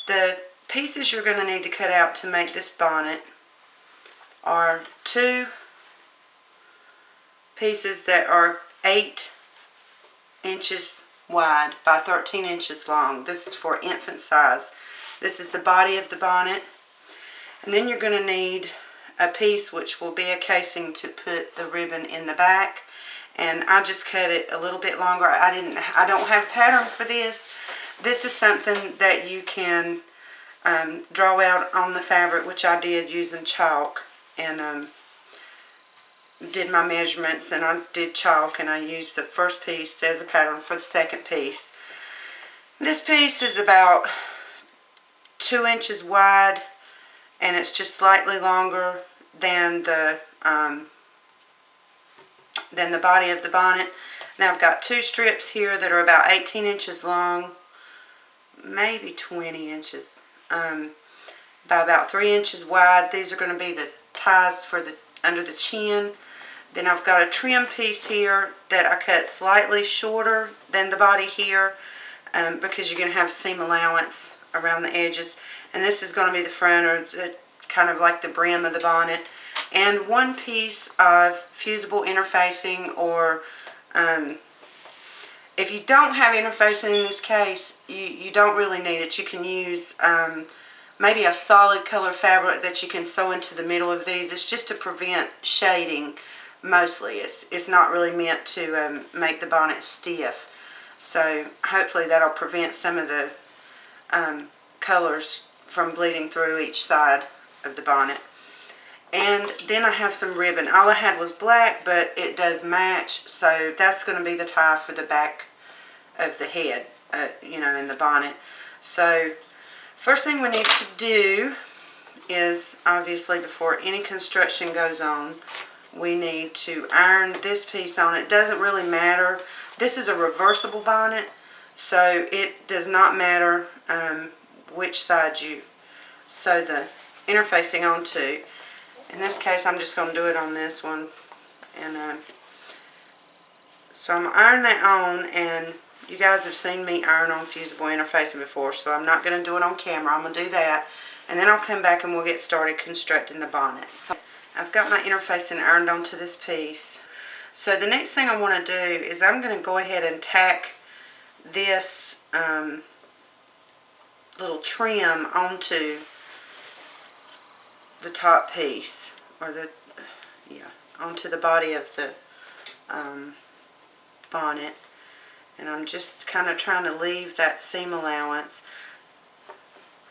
The pieces you're going to need to cut out to make this bonnet are 2 pieces that are 8 inches wide by 13 inches long. This is for infant size. This is the body of the bonnet. And then you're going to need a piece which will be a casing to put the ribbon in the back. And I just cut it a little bit longer. I don't have a pattern for this. This is something that you can draw out on the fabric, which I did using chalk, and did my measurements, and I did chalk, and I used the first piece as a pattern for the second piece. This piece is about 2 inches wide, and it's just slightly longer than the body of the bonnet. Now I've got 2 strips here that are about 18 inches long, maybe 20 inches, by about 3 inches wide. These are going to be the ties for the under the chin. Then I've got a trim piece here that I cut slightly shorter than the body here, because you're going to have seam allowance around the edges. And this is going to be the front, or kind of like the brim of the bonnet. And 1 piece of fusible interfacing, or if you don't have interfacing in this case, you don't really need it. You can use maybe a solid color fabric that you can sew into the middle of these. It's just to prevent shading mostly. It's not really meant to make the bonnet stiff. So hopefully that'll prevent some of the colors from bleeding through each side of the bonnet. And then I have some ribbon. All I had was black, but it does match, so that's going to be the tie for the back of the head, you know, in the bonnet. So first thing we need to do is, obviously, before any construction goes on, we need to iron this piece on. It doesn't really matter. This is a reversible bonnet, so it does not matter which side you sew the interfacing onto. In this case, I'm just going to do it on this one. And so I'm ironing that on, and you guys have seen me iron on fusible interfacing before, so I'm not going to do it on camera. I'm going to do that, and then I'll come back and we'll get started constructing the bonnet. So I've got my interfacing ironed onto this piece. So the next thing I want to do is I'm going to go ahead and tack this little trim onto the top piece, or onto the body of the bonnet. And I'm just kind of trying to leave that seam allowance.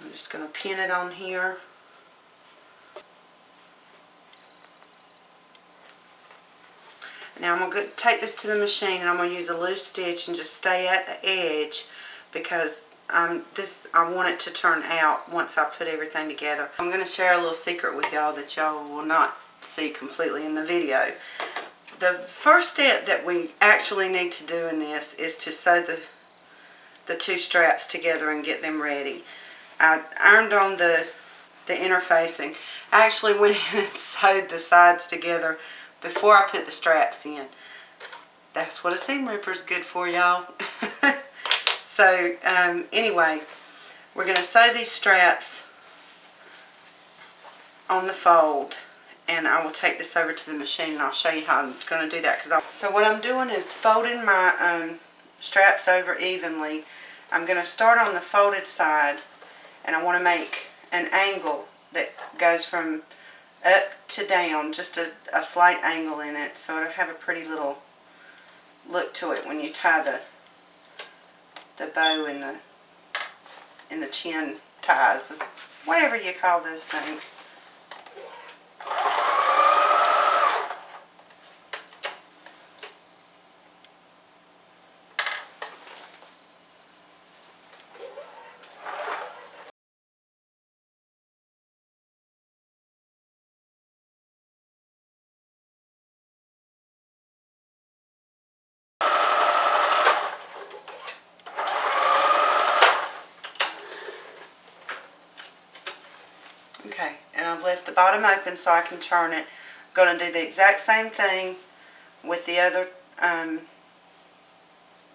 I'm just going to pin it on here. Now I'm going to take this to the machine, and I'm going to use a loose stitch and just stay at the edge, because I want it to turn out once I put everything together. I'm going to share a little secret with y'all that y'all will not see completely in the video. The first step that we actually need to do in this is to sew the 2 straps together and get them ready. I ironed on the interfacing. I actually went in and sewed the sides together before I put the straps in. That's what a seam ripper is good for, y'all. So anyway, we're going to sew these straps on the fold, and I will take this over to the machine and I'll show you how I'm going to do that. So what I'm doing is folding my straps over evenly. I'm going to start on the folded side, and I want to make an angle that goes from up to down, just a slight angle in it, so it'll have a pretty little look to it when you tie the bow in the chin ties, whatever you call those things. Okay, and I've left the bottom open so I can turn it. I'm going to do the exact same thing with the other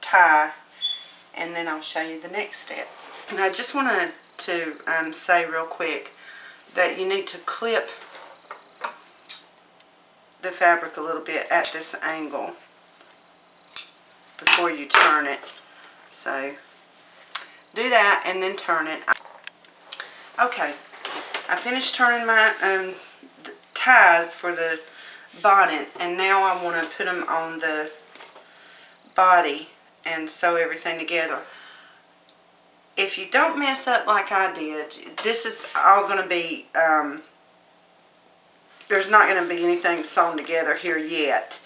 tie, and then I'll show you the next step. And I just want to to say real quick that you need to clip the fabric a little bit at this angle before you turn it. So do that and then turn it. Okay, I finished turning my ties for the bonnet, and now I want to put them on the body and sew everything together. If you don't mess up like I did, this is all going to be, there's not going to be anything sewn together here yet.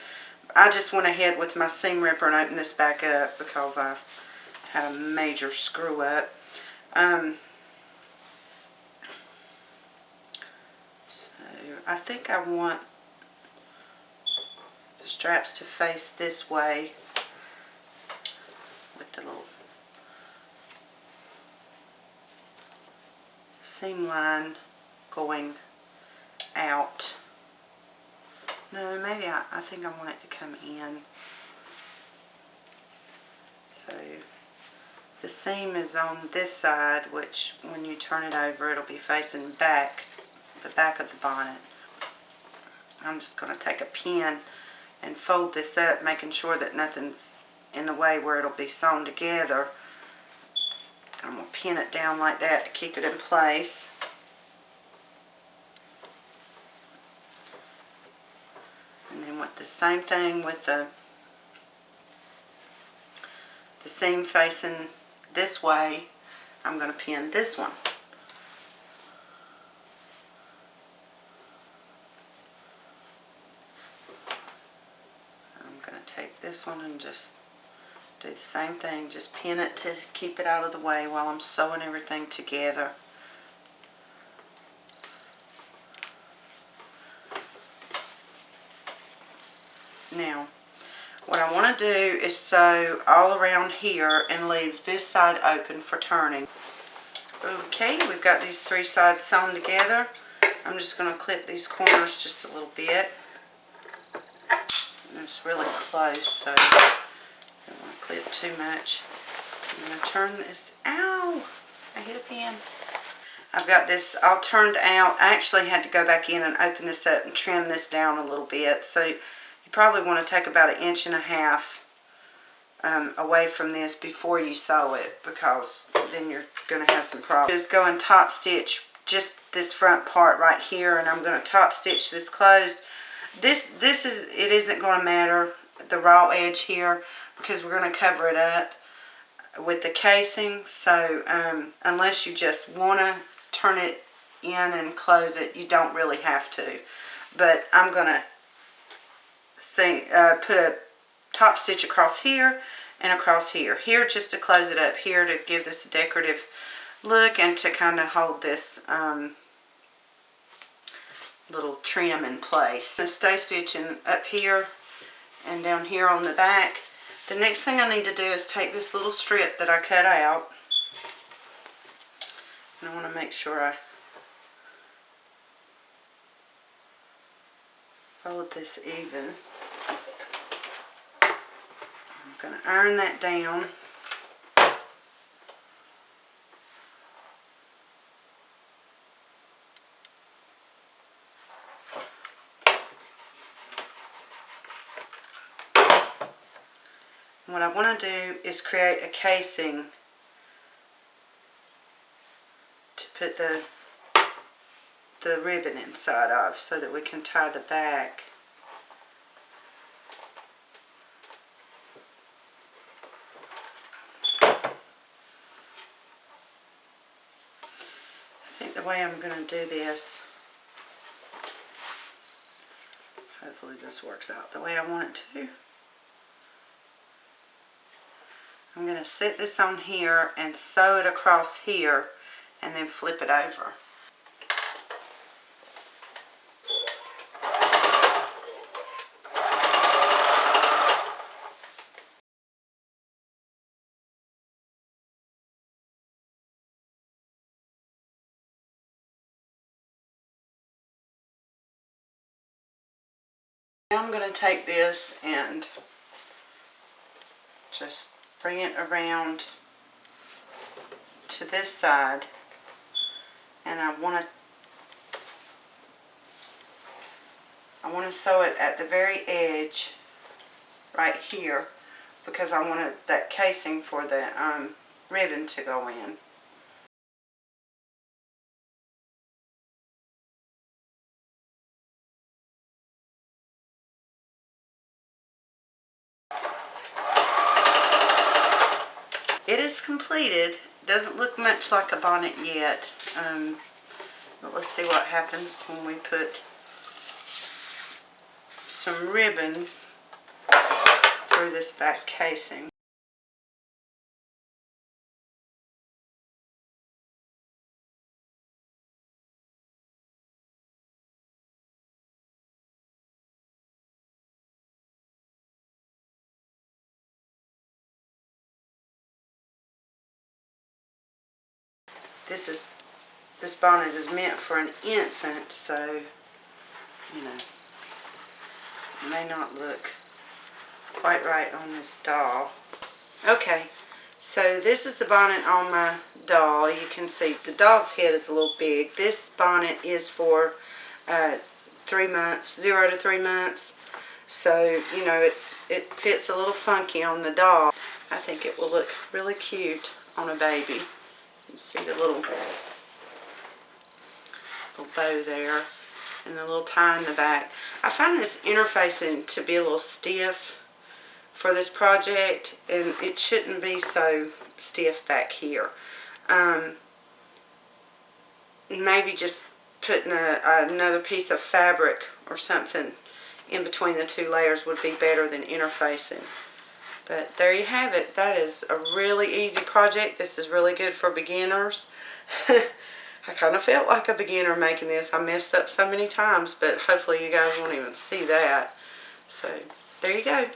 I just went ahead with my seam ripper and opened this back up because I had a major screw up. So I think I want the straps to face this way with the little seam line going out. No, maybe I think I want it to come in. So the seam is on this side, which when you turn it over, it'll be facing back, the back of the bonnet. I'm just going to take a pin and fold this up, making sure that nothing's in the way where it'll be sewn together. I'm going to pin it down like that to keep it in place. And then with the same thing with the seam facing this way, I'm going to pin this one. I'm going to take this one and just do the same thing, just pin it to keep it out of the way while I'm sewing everything together. Now, what I want to do is sew all around here and leave this side open for turning. Okay, we've got these three sides sewn together. I'm just going to clip these corners just a little bit. And it's really close, so I don't want to clip too much. I'm going to turn this. Ow! I hit a pin. I've got this all turned out. I actually had to go back in and open this up and trim this down a little bit. So you probably want to take about 1.5 inches away from this before you sew it, because then you're going to have some problems. Just go and top stitch just this front part right here, and I'm going to top stitch this closed. It isn't going to matter, the raw edge here, because we're going to cover it up with the casing. So unless you just want to turn it in and close it, you don't really have to. But I'm going to put a top stitch across here and across here. Here just to close it up, here to give this a decorative look and to kind of hold this little trim in place. I'm going to stay stitching up here and down here on the back. The next thing I need to do is take this little strip that I cut out, and I want to make sure I fold this even. I'm going to iron that down. What I want to do is create a casing to put the ribbon inside of, so that we can tie the back. I think the way I'm going to do this, hopefully this works out the way I want it to. I'm going to set this on here and sew it across here and then flip it over. Now I'm going to take this and just bring it around to this side and I want to sew it at the very edge right here, because I wanted that casing for the ribbon to go in. It is completed. Doesn't look much like a bonnet yet, but let's see what happens when we put some ribbon through this back casing. This bonnet is meant for an infant, so you know, it may not look quite right on this doll. Okay, so this is the bonnet on my doll. You can see the doll's head is a little big. This bonnet is for 3 months, 0 to 3 months. So, you know, it fits a little funky on the doll. I think it will look really cute on a baby. You see the little bow there and the little tie in the back. I find this interfacing to be a little stiff for this project, and it shouldn't be so stiff back here. Maybe just putting another piece of fabric or something in between the two layers would be better than interfacing. But there you have it. That is a really easy project. This is really good for beginners. I kind of felt like a beginner making this. I messed up so many times, but hopefully you guys won't even see that. So there you go.